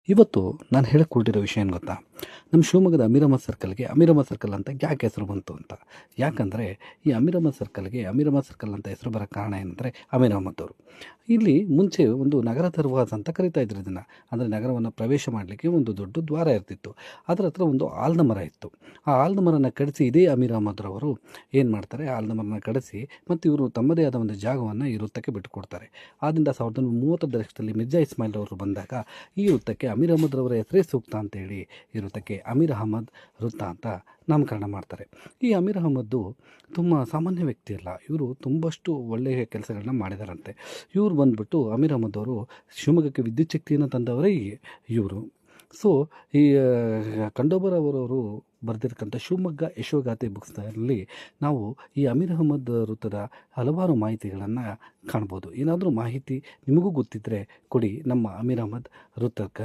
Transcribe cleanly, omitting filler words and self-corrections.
ಇವತ್ತು ನಾನು ಹೇಳಕ್ಕೆ ಹೊರಟಿರೋ ವಿಷಯ ಏನು ಗೊತ್ತಾ? ನಮ್ಮ ಶಿವಮೊಗ್ಗದ ಅಮೀರ್ ಅಹಮದ್ ಸರ್ಕಲ್‌ಗೆ ಅಮೀರ್ ಅಹಮದ್ ಸರ್ಕಲ್ ಅಂತ ಯಾಕೆ ಹೆಸರು ಬಂತು ಅಂತ. ಯಾಕಂದರೆ ಈ ಅಮೀರ್ ಅಹಮದ್ ಸರ್ಕಲ್‌ಗೆ ಅಮೀರ್ ಅಹಮದ್ ಸರ್ಕಲ್ ಅಂತ ಹೆಸರು ಬರೋಕ್ಕೆ ಕಾರಣ ಏನಂದರೆ ಅಮೀರ್ ಅಹಮದ್ ಅವರು. ಇಲ್ಲಿ ಮುಂಚೆ ಒಂದು ನಗರ ದರ್ವಾಜ ಅಂತ ಕರೀತಾ ಇದ್ರು ಇದನ್ನು. ಅಂದರೆ ನಗರವನ್ನು ಪ್ರವೇಶ ಮಾಡಲಿಕ್ಕೆ ಒಂದು ದೊಡ್ಡ ದ್ವಾರ ಇರ್ತಿತ್ತು. ಅದರ ಹತ್ರ ಒಂದು ಆಲದ ಮರ ಇತ್ತು. ಆ ಆಲದ ಮರನ ಕಡಿಸಿ ಇದೇ ಅಮೀರ್ ಅಹಮದ್‌ರವರು ಏನು ಮಾಡ್ತಾರೆ, ಆಲದ ಮರನ ಕಡಿಸಿ ಮತ್ತು ಇವರು ತಮ್ಮದೇ ಆದ ಒಂದು ಜಾಗವನ್ನು ಈ ವೃತ್ತಕ್ಕೆ ಬಿಟ್ಟುಕೊಡ್ತಾರೆ. ಆದ್ದರಿಂದ 1930 ದಶಕದಲ್ಲಿ ಮಿರ್ಜಾ ಇಸ್ಮಾಯಿಲ್ ಅವರು ಬಂದಾಗ ಈ ವೃತ್ತಕ್ಕೆ ಅಮೀರ್ ಅಹಮದ್‌ರವರ ಹೆಸರೇ ಸೂಕ್ತ ಅಂತೇಳಿ ಈ ವೃತ್ತಕ್ಕೆ ಅಮೀರ್ ಅಹಮದ್ ವೃತ್ತ ಅಂತ ನಾಮಕರಣ ಮಾಡ್ತಾರೆ. ಈ ಅಮೀರ್ ಅಹಮದ್ದು ತುಂಬ ಸಾಮಾನ್ಯ ವ್ಯಕ್ತಿ ಅಲ್ಲ. ಇವರು ತುಂಬಷ್ಟು ಒಳ್ಳೆಯ ಕೆಲಸಗಳನ್ನ ಮಾಡಿದಾರಂತೆ. ಇವ್ರು ಬಂದ್ಬಿಟ್ಟು ಅಮೀರ್ ಅಹಮದ್ ಅವರು ಶಿವಮೊಗ್ಗಕ್ಕೆ ವಿದ್ಯುತ್ ಶಕ್ತಿಯನ್ನು ತಂದವರೇ ಇವರು. ಸೊ ಈ ಖಂಡೋಬಾರವರವರು ಬರೆದಿರ್ತಕ್ಕಂಥ ಶಿವಮೊಗ್ಗ ಯಶೋಗಾಥೆ ಬುಕ್ಸ್‌ನಲ್ಲಿ ನಾವು ಈ ಅಮೀರ್ ಅಹಮದ್ ವೃತ್ತದ ಹಲವಾರು ಮಾಹಿತಿಗಳನ್ನು ಕಾಣ್ಬೋದು. ಏನಾದರೂ ಮಾಹಿತಿ ನಿಮಗೂ ಗೊತ್ತಿದ್ದರೆ ಕೊಡಿ, ನಮ್ಮ ಅಮೀರ್ ಅಹಮದ್ ವೃತ್ತಕ್ಕೆ